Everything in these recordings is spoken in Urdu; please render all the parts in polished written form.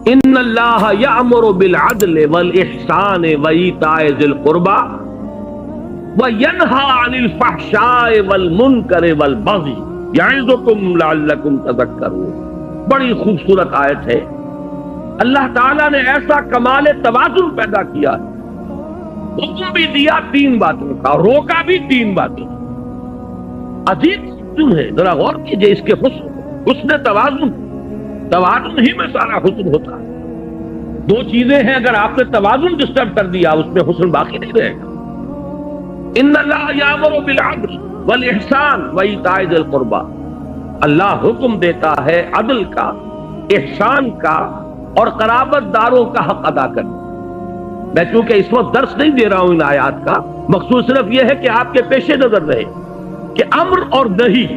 ان اللہ یأمر بالعدل والاحسان وایتاء ذی القربى وینہی عن الفحشاء والمنکر والبغی یعظکم لعلکم تذکرون۔ بڑی خوبصورت آیت ہے۔ اللہ تعالیٰ نے ایسا کمال توازن پیدا کیا ہے، حکم بھی دیا 3 باتوں کا، روکا بھی 3 باتوں کا۔ عجیب حسن ہے، ذرا غور کیجئے اس کے حسن توازن ہی میں سارا حسن ہوتا ہے۔ 2 چیزیں ہیں، اگر آپ نے توازن ڈسٹرب کر دیا اس میں حسن باقی نہیں رہے گا۔ ان اللہ یامر بالعدل والاحسان وایتاء ذی القربى، اللہ حکم دیتا ہے عدل کا، احسان کا اور قرابت داروں کا حق ادا کرنے۔ میں چونکہ اس وقت درس نہیں دے رہا ہوں ان آیات کا، مقصود صرف یہ ہے کہ آپ کے پیش نظر رہے کہ امر اور نہی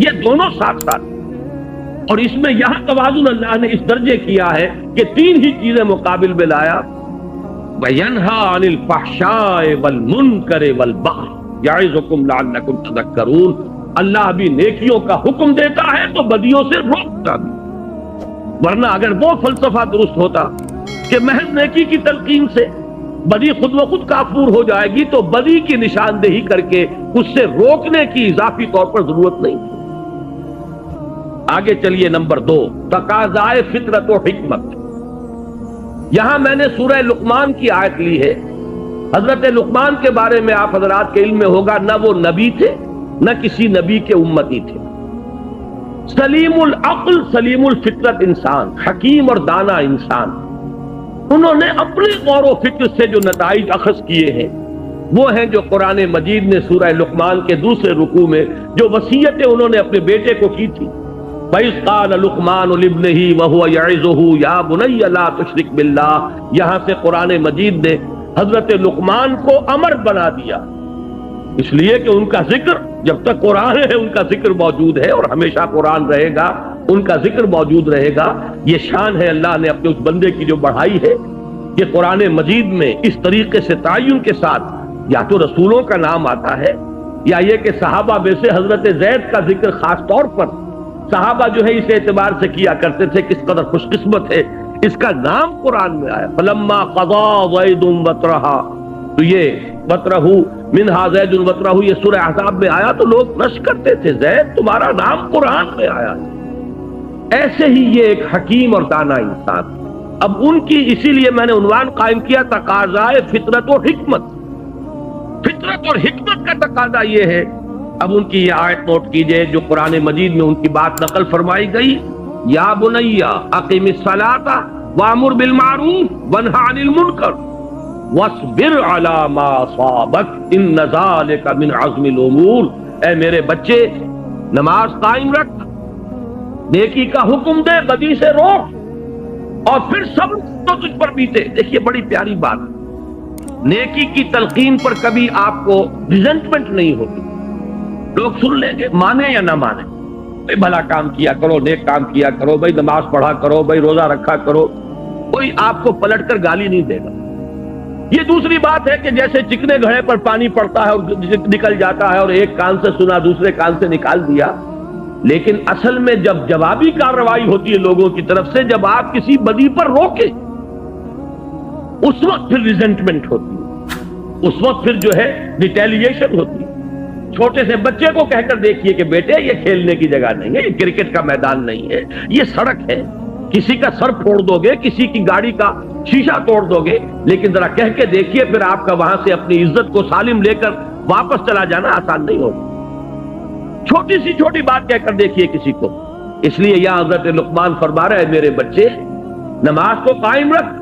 یہ دونوں ساتھ ساتھ، اور اس میں یہاں توازن اللہ نے اس درجے کیا ہے کہ 3 ہی چیزیں مقابل میں لایا۔ وَيَنْهَى عَنِ الْفَحْشَاءِ وَالْمُنْكَرِ وَالْبَغْيِ يَعِظُكُمْ لَعَلَّكُمْ تَذَكَّرُونَ۔ اللہ بھی نیکیوں کا حکم دیتا ہے تو بدیوں سے روکتا بھی، ورنہ اگر وہ فلسفہ درست ہوتا کہ محض نیکی کی تلقین سے بدی خود و خود کافور ہو جائے گی تو بدی کی نشاندہی کر کے اس سے روکنے کی اضافی طور پر ضرورت نہیں۔ آگے چلیے، نمبر 2، تقاضائے فطرت و حکمت۔ یہاں میں نے سورہ لقمان کی آیت لی ہے۔ حضرت لقمان کے بارے میں آپ حضرات کے علم میں ہوگا، نہ وہ نبی تھے نہ کسی نبی کے امتی تھے، سلیم العقل سلیم الفطرت انسان، حکیم اور دانا انسان۔ انہوں نے اپنے غور و فکر سے جو نتائج اخذ کیے ہیں وہ ہیں جو قرآن مجید نے سورہ لقمان کے دوسرے رکوع میں جو وصیتیں انہوں نے اپنے بیٹے کو کی تھی، وَإِذْ قَالَ لُقْمَانُ لِابْنِهِ وَهُوَ يَعِظُهُ يَا بُنَيَّ لَا تُشْرِكْ بِاللَّهِ۔ یہاں سے قرآن مجید نے حضرت لقمان کو امر بنا دیا، اس لیے کہ ان کا ذکر جب تک قرآن ہے ان کا ذکر موجود ہے، اور ہمیشہ قرآن رہے گا، ان کا ذکر موجود رہے گا۔ یہ شان ہے اللہ نے اپنے اس بندے کی جو بڑھائی ہے کہ قرآن مجید میں اس طریقے سے تعین کے ساتھ یا تو رسولوں کا نام آتا ہے، یا یہ کہ صحابہ میں سے حضرت زید کا ذکر خاص طور پر صحابہ جو ہے اس اعتبار سے کیا کرتے تھے کس قدر خوش قسمت ہے اس کا نام قرآن میں آیا۔ فلما قضى زید وطرها، تو یہ وطرہ منہا زید وطرہ یہ سورہ احزاب میں آیا تو لوگ رش کرتے تھے، زید تمہارا نام قرآن میں آیا ہے۔ ایسے ہی یہ ایک حکیم اور دانا انسان۔ اب ان کی اسی لیے میں نے عنوان قائم کیا تقاضائے فطرت و حکمت۔ فطرت اور حکمت کا تقاضا یہ ہے، اب ان کی یہ آیت نوٹ کیجئے جو قرآن مجید میں ان کی بات نقل فرمائی گئی، یا بنی اقم الصلاۃ وامر بالمعروف وانہی عن المنکر واصبر علی ما اصابک ان ذلک من عزم الامور۔ اے میرے بچے، نماز قائم رکھ، نیکی کا حکم دے، بدی سے روک، اور پھر صبر تو تجھ پر بیتے۔ دیکھیے بڑی پیاری بات، نیکی کی تلقین پر کبھی آپ کو ریزنٹمنٹ نہیں ہوگی، لوگ سن لیں گے مانے یا نہ مانے، بھائی بھلا کام کیا کرو، نیک کام کیا کرو، بھائی نماز پڑھا کرو، بھائی روزہ رکھا کرو، کوئی آپ کو پلٹ کر گالی نہیں دے گا۔ یہ دوسری بات ہے کہ جیسے چکنے گھڑے پر پانی پڑتا ہے اور نکل جاتا ہے، اور ایک کان سے سنا دوسرے کان سے نکال دیا، لیکن اصل میں جب جوابی کارروائی ہوتی ہے لوگوں کی طرف سے، جب آپ کسی بدی پر روکے اس وقت پھر ریزنٹمنٹ ہوتی ہے، اس وقت پھر جو ہے ریٹیلیشن ہوتی ہے۔ چھوٹے سے بچے کو کہہ کر دیکھیے کہ بیٹے یہ کھیلنے کی جگہ نہیں ہے، یہ کرکٹ کا میدان نہیں ہے، یہ سڑک ہے، کسی کا سر پھوڑ دو گے، کسی کی گاڑی کا شیشہ توڑ دو گے، لیکن ذرا کہہ کے دیکھیے پھر آپ کا وہاں سے اپنی عزت کو سالم لے کر واپس چلا جانا آسان نہیں ہوگا۔ چھوٹی سی چھوٹی بات کہہ کر دیکھیے کسی کو۔ اس لیے یہاں حضرت لقمان فرما رہے ہیں میرے بچے نماز کو قائم رکھ،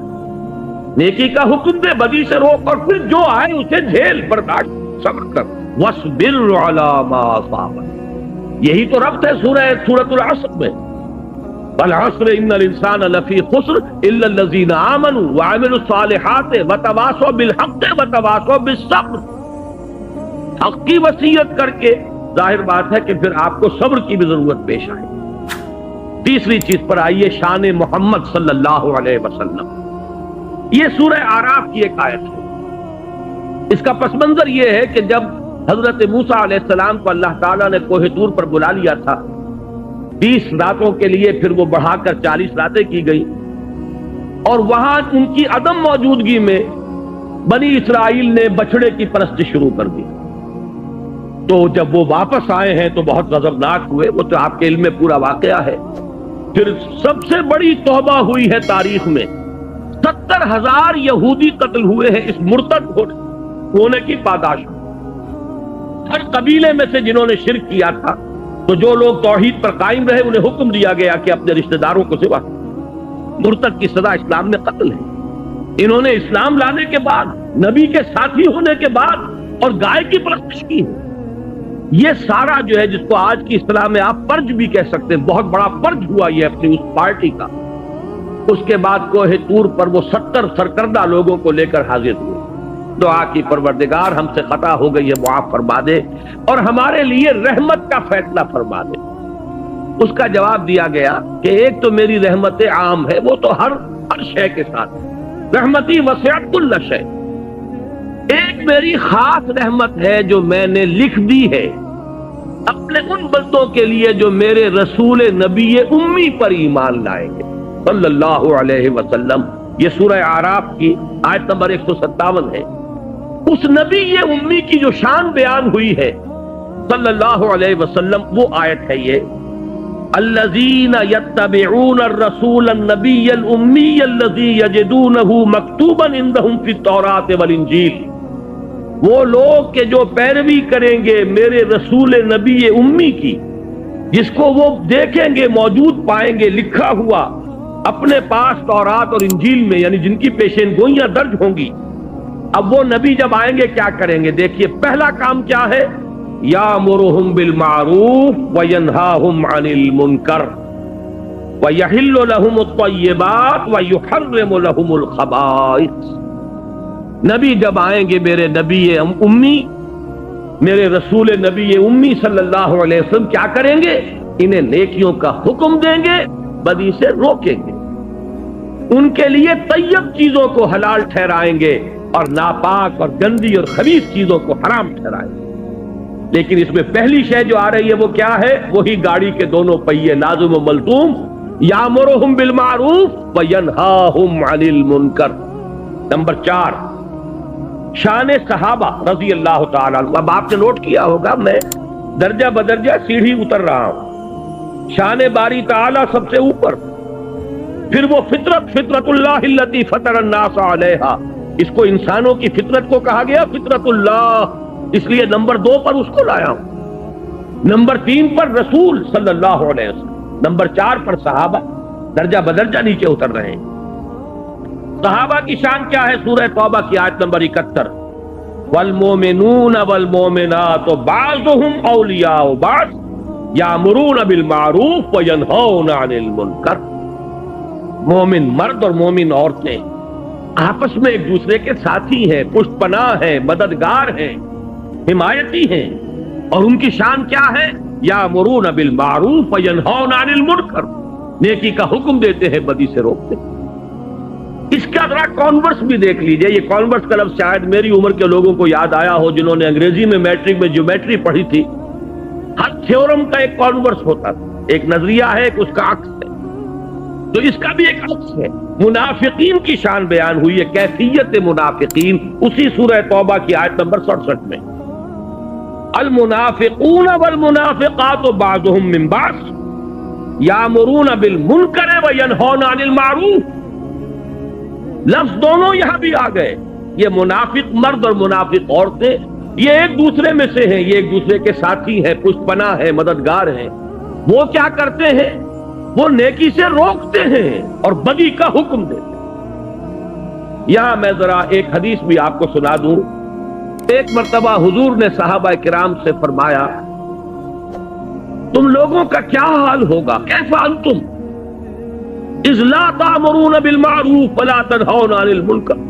نیکی کا حکم دے، بدی سے روک، اور پھر جو آئے اسے جھیل، برداشت، صبر کر۔ وَاصْبِرْ عَلَىٰ مَا أَصَابَكَ، یہی تو ربط ہے سورۃ العصر میں، وَالْعَصْرِ إِنَّ الْإِنسَانَ لَفِي خُسْرٍ إِلَّا الَّذِينَ آمَنُوا وَعَمِلُوا الصَّالِحَاتِ وَتَوَاصَوْا بِالْحَقِّ وَتَوَاصَوْا بِالصَّبْرِ۔ حق کی وصیت کر کے ظاہر بات ہے کہ پھر آپ کو صبر کی بھی ضرورت پیش آئے۔ تیسری چیز پر آئیے، شان محمد صلی اللہ علیہ وسلم۔ یہ سورہ اعراف کی ایک آیت ہے۔ اس کا پس منظر یہ ہے کہ جب حضرت موسیٰ علیہ السلام کو اللہ تعالیٰ نے کوہ طور پر بلا لیا تھا 20 راتوں کے لیے، پھر وہ بڑھا کر 40 راتیں کی گئی، اور وہاں ان کی عدم موجودگی میں بنی اسرائیل نے بچڑے کی پرست شروع کر دی. تو جب وہ واپس آئے ہیں تو بہت غضبناک ہوئے، وہ تو آپ کے علم میں پورا واقعہ ہے. پھر سب سے بڑی توبہ ہوئی ہے تاریخ میں، 70,000 یہودی قتل ہوئے ہیں اس مرتد ہونے کی پاداش میں. ہر قبیلے میں سے جنہوں نے شرک کیا تھا، تو جو لوگ توحید پر قائم رہے انہیں حکم دیا گیا کہ اپنے رشتہ داروں کو سوا. مرتد کی سزا اسلام میں قتل ہے. انہوں نے اسلام لانے کے بعد، نبی کے ساتھی ہونے کے بعد اور گائے کی پرستش کی ہے. یہ سارا جو ہے جس کو آج کی اصطلاح میں آپ فرج بھی کہہ سکتے ہیں، بہت بڑا فرج ہوا یہ اپنی اس پارٹی کا. اس کے بعد کوہ طور پر وہ 70 سرکردہ لوگوں کو لے کر حاضر ہوئے. دعا کی پروردگار ہم سے خطا ہو گئی ہے معاف فرما دے اور ہمارے لیے رحمت کا فیصلہ فرما دے. اس کا جواب دیا گیا کہ ایک تو میری رحمت عام ہے، وہ تو ہر شے کے ساتھ، رحمتی وسعت کل شے. ایک میری خاص رحمت ہے جو میں نے لکھ دی ہے اپنے ان بندوں کے لیے جو میرے رسول نبی امی پر ایمان لائیں گے صلی اللہ علیہ وسلم. یہ سورہ اعراف کی آیت نمبر 157 ہے. اس نبی امی کی جو شان بیان ہوئی ہے صلی اللہ علیہ وسلم، وہ آیت ہے یہ: الذین یتبعون الرسول النبی الامی الذی یجدونہ مکتوبا عندہم فی التوراۃ والانجیل. وہ لوگ کہ جو پیروی کریں گے میرے رسول نبی امی کی، جس کو وہ دیکھیں گے، موجود پائیں گے لکھا ہوا اپنے پاس تورات اور انجیل میں، یعنی جن کی پیشین گوئیاں درج ہوں گی. اب وہ نبی جب آئیں گے کیا کریں گے؟ دیکھیے پہلا کام کیا ہے: یامرہم بالمعروف وینہاہم عن المنکر ویحل لہم الطیبات ویحرم لہم الخبائث. نبی جب آئیں گے میرے نبی امی، میرے رسول نبی امی صلی اللہ علیہ وسلم کیا کریں گے؟ انہیں نیکیوں کا حکم دیں گے، بدی سے روکیں گے، ان کے لیے طیب چیزوں کو حلال ٹھہرائیں گے اور ناپاک اور گندی اور خبیث چیزوں کو حرام ٹھہرائیں گے. لیکن اس میں پہلی شے جو آ رہی ہے وہ کیا ہے؟ وہی گاڑی کے دونوں پہیے لازم و ملزوم: یامرہم بالمعروف وینہاہم عن المنکر. نمبر 4، شان صحابہ رضی اللہ تعالیٰ عنہ. اب آپ نے نوٹ کیا ہوگا میں درجہ بدرجہ سیڑھی اتر رہا ہوں. شان باری تعالیٰ سب سے اوپر، پھر وہ فطرت اللہ التی فطر الناس علیہا. اس کو انسانوں کی فطرت کو کہا گیا فطرت اللہ، اس لیے نمبر 2 پر اس کو لایا ہوں. نمبر 3 پر رسول صلی اللہ علیہ وسلم. نمبر 4 پر صحابہ. درجہ بدرجہ نیچے اتر رہے ہیں. صحابہ کی شان کیا ہے؟ سورہ توبہ کی آیت نمبر 71: والمومنون والمومنات بعضهم اولیاء بعض یامرون بالمعروف وینہون عن المنکر. مومن مرد اور مومن عورتیں آپس میں ایک دوسرے کے ساتھی ہیں، پشت پناہ ہیں، مددگار ہیں، حمایتی ہیں. اور ان کی شان کیا ہے؟ یامرون بالمعروف وینہون عن المنکر. نیکی کا حکم دیتے ہیں، بدی سے روکتے ہیں. اس کا ذرا کانورس بھی دیکھ لیجئے. یہ کانورس کا لفظ شاید میری عمر کے لوگوں کو یاد آیا ہو جنہوں نے انگریزی میں میٹرک میں جیومیٹری پڑھی تھی. ہر تھیورم کا ایک کانورس ہوتا تھا، ایک نظریہ ہے، ایک اس کا عکس ہے. تو اس کا بھی ایک عکس ہے. منافقین کی شان بیان ہوئی ہے، کیفیت منافقین، اسی سورہ توبہ کی آیت نمبر 67 میں: المنافقون والمنافقات بعضهم من بعض یامرون بالمنکر وینہون عن المعروف. لفظ دونوں یہاں بھی آ گئے. یہ منافق مرد اور منافق عورتیں یہ ایک دوسرے میں سے ہیں، یہ ایک دوسرے کے ساتھی ہیں، پشت پناہ ہیں، مددگار ہیں. وہ کیا کرتے ہیں؟ وہ نیکی سے روکتے ہیں اور بدی کا حکم دیتے ہیں. یہاں میں ذرا ایک حدیث بھی آپ کو سنا دوں. ایک مرتبہ حضور نے صحابہ کرام سے فرمایا: تم لوگوں کا کیا حال ہوگا؟ کیف انتم اذ لا تأمرون بالمعروف ولا تنہون عن المنکر.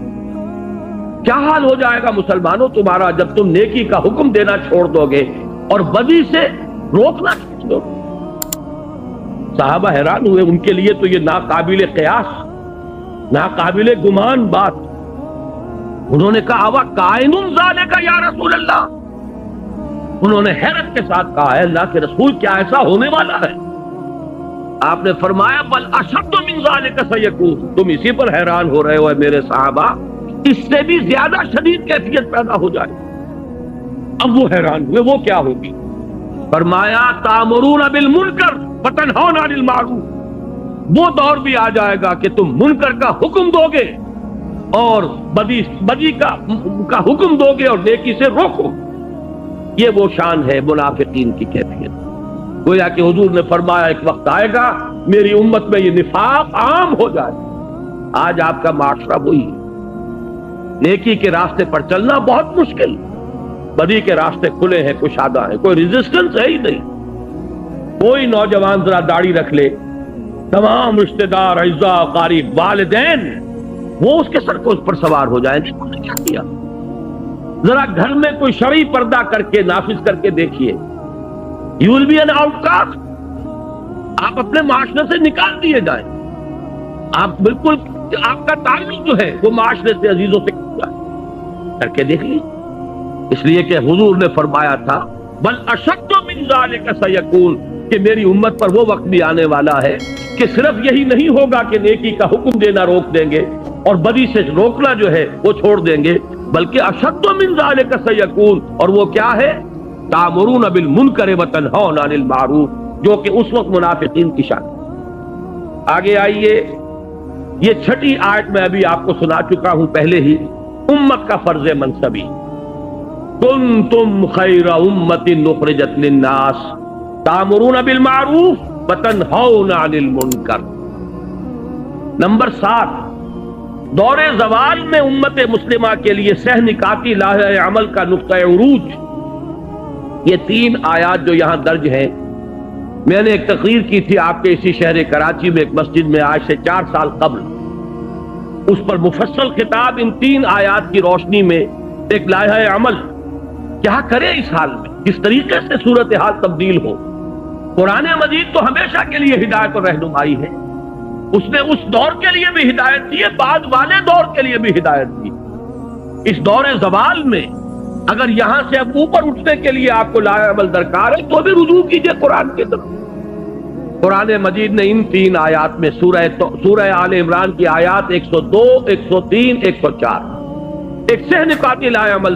کیا حال ہو جائے گا مسلمانوں تمہارا جب تم نیکی کا حکم دینا چھوڑ دو گے اور بدی سے روکنا چھوڑ دو گے. صحابہ حیران ہوئے. ان کے لیے تو یہ ناقابل قیاس، ناقابل گمان بات. انہوں نے کہا: اوا کائن ذالک یا رسول اللہ. انہوں نے حیرت کے ساتھ کہا: ہے اللہ کے رسول، کیا ایسا ہونے والا ہے؟ آپ نے فرمایا بل اشد من ذالک سیکون، تم اسی پر حیران ہو رہے ہو میرے صحابہ، اس سے بھی زیادہ شدید کیفیت پیدا ہو جائے۔ اب وہ حیران ہوئے، وہ کیا ہوگی؟ فرمایا تامرون بالمنکر وتنہون عن المعروف، وہ دور بھی آ جائے گا کہ تم منکر کا حکم دو گے اور بدی کا حکم دو گے اور نیکی سے روکو۔ یہ وہ شان ہے منافقین کی کیفیت۔ گویا کہ حضور نے فرمایا ایک وقت آئے گا میری امت میں یہ نفاق عام ہو جائے۔ آج آپ کا معاشرہ وہی ہے، نیکی کے راستے پر چلنا بہت مشکل، بدی کے راستے کھلے ہیں، کشادہ ہیں، کوئی ریزسٹنس ہے ہی نہیں۔ کوئی نوجوان ذرا داڑھی رکھ لے، تمام رشتہ دار، اعزاء، قریب، والدین وہ اس کے سر کو اس پر سوار ہو جائیں گے۔ انہوں نے کیا کیا؟ ذرا گھر میں کوئی شرعی پردہ کر کے نافذ کر کے دیکھیے، you will be an outcast, آپ اپنے معاشرے سے نکال دیے جائیں۔ آپ بالکل، آپ کا تعلق جو ہے وہ معاشرے سے، عزیزوں سے کر کے دیکھ لیجیے۔ اس لیے کہ حضور نے فرمایا تھا بل اشد من ذالک سیکون، کہ میری امت پر وہ وقت بھی آنے والا ہے کہ صرف یہی نہیں ہوگا کہ نیکی کا حکم دینا روک دیں گے اور بدی سے روکنا جو ہے وہ چھوڑ دیں گے، بلکہ اشد من ذالک سیکون، اور وہ کیا ہے؟ تامرون بالمنکر وتنہون عن المعروف، جو کہ اس وقت منافقین کی شان۔ آگے آئیے، یہ چھٹی آیت میں ابھی آپ کو سنا چکا ہوں پہلے ہی، امت کا فرض منصبی، کنتم خیر امت اخرجت للناس تامرون بالمعروف وتنہون عن المنکر۔ نمبر 7، دور زوال میں امت مسلمہ کے لیے سہ نکاتی لاہ عمل کا نقطہ عروج، یہ 3 آیات جو یہاں درج ہیں۔ میں نے ایک تقریر کی تھی آپ کے اسی شہر کراچی میں ایک مسجد میں آج سے 4 سال قبل، اس پر مفصل خطاب ان 3 آیات کی روشنی میں ایک لائحہ عمل، کیا کرے اس حال میں، کس طریقے سے صورتحال تبدیل ہو۔ قرآن مجید تو ہمیشہ کے لیے ہدایت اور رہنمائی ہے، اس نے اس دور کے لیے بھی ہدایت دی ہے، بعد والے دور کے لیے بھی ہدایت دی۔ اس دور زوال میں اگر یہاں سے اب اوپر اٹھنے کے لیے آپ کو لائحہ عمل درکار ہے تو بھی رجوع کیجئے قرآن کی طرف۔ قرآن مجید نے ان 3 آیات میں سورہ آل عمران کی آیات 102، 103، 104 ایک سہ نکاتی لائحہ عمل